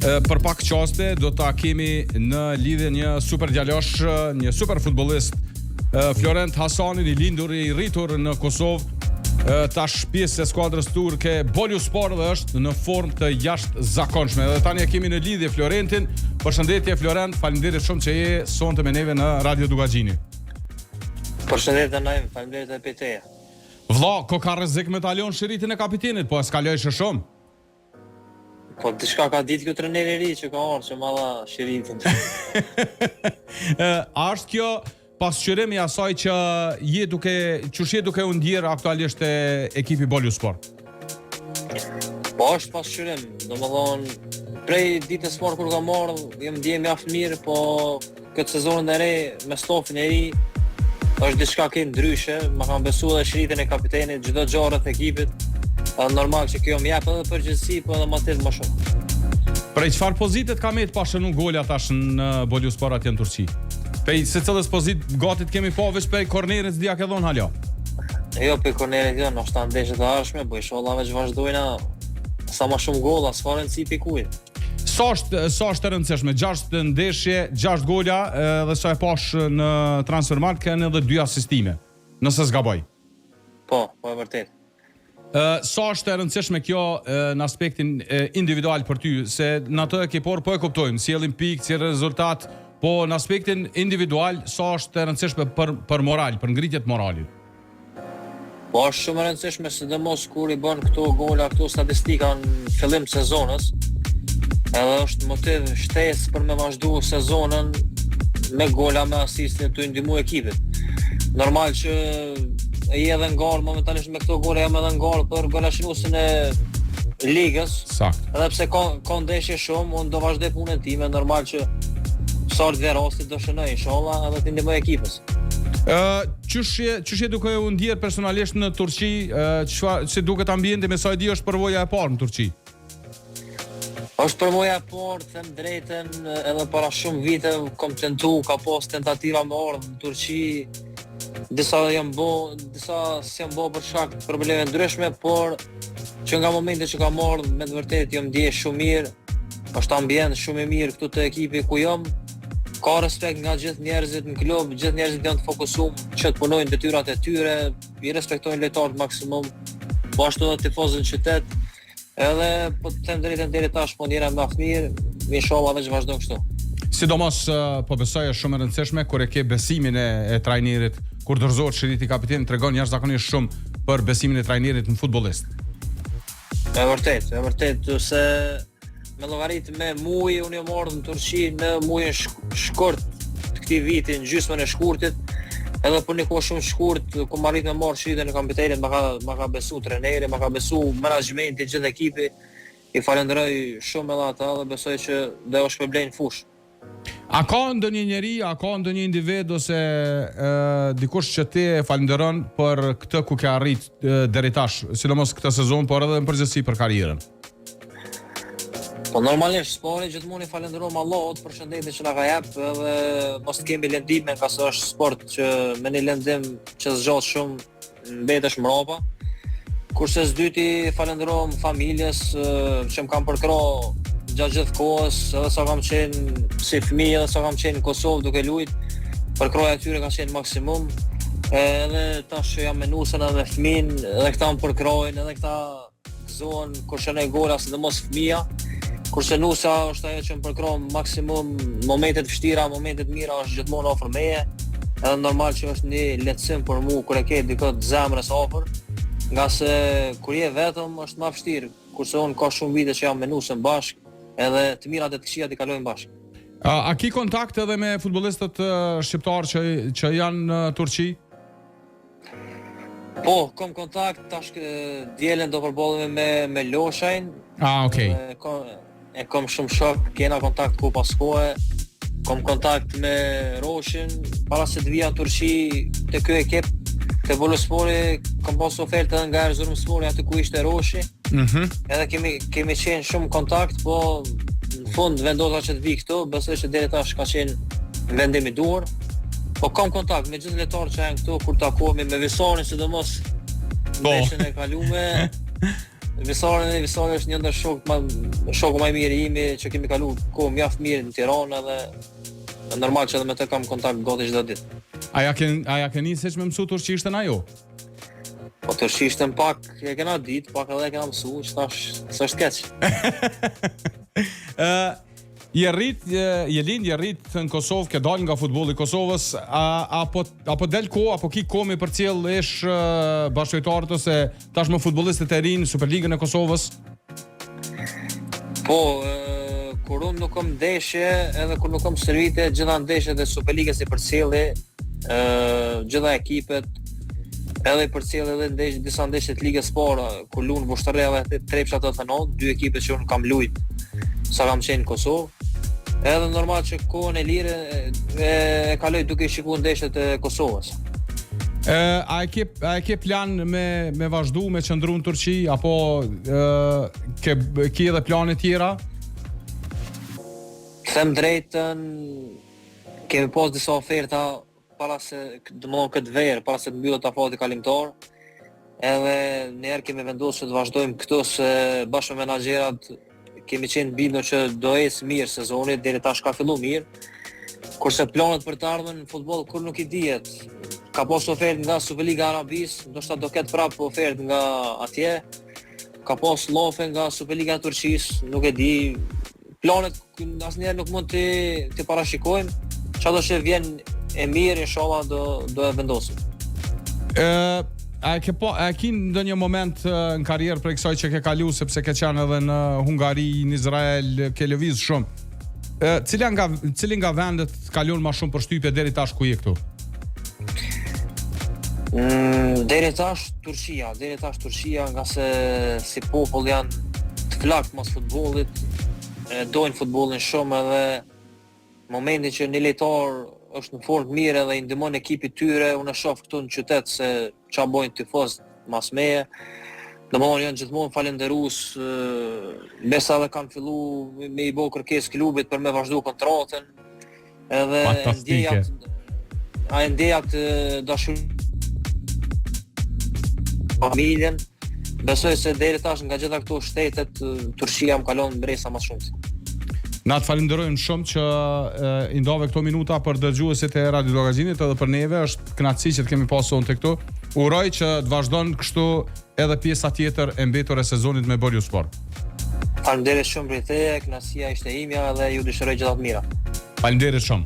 Për pak qaste do ta kemi në lidhje një super djalosh, një super futbollist, Florent Hasanin, I lindur I rritur në Kosovë, tash pjesë e skuadrës turke Boluspor dhe është në formë të jashtëzakonshme. Dhe tani e kemi në lidhje Florentin. Përshëndetje Florent, faleminderit shumë që je sonte me neve në Radio Dugaxhini. Përshëndetje Naim, faleminderit edhe teja. Vlla, ko ka rrezik me talion shiritin e kapitenit, po e skalojsh shumë. Po diçka ka ditë ky trajner I ri që ka ardhur që malla shiritin. Është kjo pasqyrim I asaj që je duke u ndjer aktualisht te ekipi Boluspor. Po është pasqyrim, domethënë prej ditës sport kur ka marrë, jam ndjem mjaft mirë, po këtë sezonin e re me stofin e ri është diçka që ndryshe, më kanë besuar edhe shiritin e kapitenit, çdo gjë rreth ekipit. Normal që kjo më jep edhe përgjegjësi, po edhe më shumë. Prej çfarë pozitet ka me të pashënu gola tash në Boluspor atje në Turqi? Pej secilës pozit gati të kemi po veç prej kornerit s'dia ke dhon hala. Jo, pe kornerit jo, nështë të ndeshjet e ardhshme, po inshallah veç vazhdojna sa më shumë gola, s'ka rëndësi pikujt. Sa është e rëndësishme? 6 ndeshje, 6 gola dhe sa e pash në Transfermarkt kanë edhe 2 asistime. Nëse s'gaboj. Po e vërtet. Sa është e rëndësishme kjo në aspektin individual për ty, se në atë ekipor po e kuptojmë, sjellin pikë, si rezultat, po në aspektin individual sa është e rëndësishme për moral, për ngritje të moralit. Po është shumë e rëndësishme sidomos kur I bën këto gola, këto statistika në fillim të sezonit. Edhe është motiv shtesë për me vazhdu sezonën me gola, me asiste të ndihmu ekipit. Normal që e edhe ngarë momentalisht me këto gole, jam edhe ngarë për golashnusin e ligës. Sakt. Edhe pse ka ndeshje shumë, unë do vazhdoj punën time, normal që sart dhe rastit do shënoj inshallah edhe të ndihmoj ekipës. Çush je duke u ndjer personalisht në Turqi, si duket ambienti me sa e di është përvoja e parë në Turqi? Është përvoja e parë, them drejtën, edhe para shumë vite kam tentu, ka pas tentativa me ardhmë në Turqi. Disa s'jam bo për shkak të probleme ndryshme, por që nga momente që ka marrë me të vërtet jam ndje shumë mirë, është ambient shumë I mirë këtu të ekipi ku jam, ka respekt nga gjithë njerëzit në klub, gjithë njerëzit janë të fokusuar që të punojnë detyrat e tyre, I respektojnë lojtarët maksimum, po ashtu edhe tifozët në qytet, edhe po të them drejtën deri tash po ndjera mjaft mirë, inshallah veç vazhdojmë kështu. Sidomos po besoj është shumë e rëndësishme kur e ke besimin e trajnerit, kur dorëzohet shiriti kapitenit, tregon jashtëzakonisht shumë për besimin e trajnerit në futbollist. E vërtet, se me llogarit me muaj unë jam ardhur në Turqi në muajin shkurt të këtij viti, në gjysmën e shkurtit, edhe për një kohë shumë shkurt ku më arrit me marrë shiritin e kapitenit, ma ka besu trajneri, ma ka besu menaxhmenti, gjithë ekipi. I falenderoj shumë edhe ata dhe besoj që do u shpërblejnë fush. A ka ndonjë njeri, a ka ndonjë individ ose dikush që ti e falenderon për këtë ku ke arrit deri tash, sidomos këtë sezon, por edhe në përgjithësi për karrierën? Po normalisht sporti gjithmonë I falenderojmë Allahut për shëndetin që na ka jep, edhe mos kemi lëndime, ka se është sport që me një lëndim që zgjat shumë mbetesh mbrapa. Kurse s'dyti falenderojmë familjes që më kanë përkrahur gjatë gjithë kohës, edhe sa kam qenë si fëmijë, edhe sa kam qenë në Kosovë duke lujt, përkraja e tyre ka qenë maksimum, edhe tash që jam me nusën edhe fëmin, edhe këta më përkrajnë, edhe këta gëzohen kur shënoj gola, sidomos fëmija, kurse nusa është ajo që më përkrajnë maksimum, momentet vështira, momentet mira është gjithmonë afër meje, edhe normal që është një lehtësim për mu kur e ke dikot zemrës afër, nga se kur je vetëm është më vështirë, kurse unë ka shumë vite që jam me nusën bashkë, edhe të mirat e të këqijat I kalojnë bashkë. A ki kontakt edhe me futbollistët shqiptar që janë në Turqi? Po, kam kontakt, tash dielën do përballemi me Loshajn. Okay. E kam shumë shok, kena kontakt ku pas kohe. Kam kontakt me Roshin, para se të vija në Turqi te ky ekip, te Boluspori, kam pas ofertë edhe nga Erzurumspori aty ku ishte Roshi. Edhe kemi qenë shumë kontakt, po në fund vendosa që të vi këtu, besoj që deri tash ka qenë vendim I duhur. Po kam kontakt me gjithë lojtarët që janë këtu kur takohemi me Visarin, sidomos ndeshjen e kaluar. Visari është një ndër shoku më i mirë imi që kemi kalu kohë mjaft mirë në Tiranë dhe normal që edhe me të kam kontakt gati çdo ditë. A ja ke nisë me mësu turqishtën ajo? Po turqishtën pak e kena ditë, pak edhe e kena mësu, që tash s'është keq. Je rrit në Kosovë, ke dalë nga futbolli i Kosovës, apo del kohë, apo ki kohë me përcjell ish bashkëtojtarët ose tashmë futbollistët e rinj në Superligën e Kosovës? Po, kur unë nuk kam ndeshje, edhe kur nuk kam servite, gjitha ndeshjet e Superligës i përcjelli, gjitha ekipet, edhe i përcjell edhe disa ndeshje të Ligës Parë, kur lunë Vushtrria dhe Trepsha 89, dy ekipet që unë kam lujt sa kam qenë në Kosovë. Edhe normal që kohën e lirë e kaloj duke shikuar ndeshjet e Kosovës. A e ke plan me vazhdu, me qëndru në Turqi, apo ke edhe plane tjera? Them drejtën, kemi pas disa oferta para se këtë verë, para se të mbyllet afati kalimtar. Edhe njerë kemi vendosur që të vazhdojmë këtu se bashkë me menaxherat kemi qenë bindur që do ecë mirë sezoni, deri tash ka filluar mirë. Kurse planet për të ardhmen në futboll kur nuk i dihet. Ka pas ofertë nga Superliga Arabisë, ndoshta do ketë prapë ofertë nga atje. Ka pas llofe nga Superliga e Turqisë, nuk e di. Planet asnjëherë nuk mund të parashikojmë. Çado që vjen e mirë, inshallah do e vendosim. A ke ndonjë moment në karrierë për kësaj që ke kalu, sepse ke qenë edhe në Hungari, në Izrael, ke lëviz shumë. Cili nga vendet kalon më shumë përshtypje deri tash ku je këtu? Deri tash Turqia, nga se si popull janë të flakt mas futbollit, dojnë futbollin shumë edhe momentin që një lojtar është në formë mirë edhe i ndihmon ekipit tyre, unë e shoh këtu në qytet se çfarë bojnë tifozët mas meje. Domethënë janë gjithmonë falënderues, besa edhe kanë filluar me i bë kërkesë klubit për me vazhdu kontratën. Edhe ndjejat dashuri familjen. Besoj se deri tash nga gjitha këto shtetet Turqia më kalon bresa më shumë. Na të falenderojmë shumë që i ndove këto minuta për dëgjuesit e Radio Llogazinit edhe për neve, është kënaqësi që të kemi pasur të këtu. Uroj që të vazhdon kështu edhe pjesa tjetër e mbetur e sezonit me Borju Sport. Faleminderit shumë për këtë, kënaqësia ishte imja dhe ju dëshiroj gjithë të mira. Faleminderit shumë.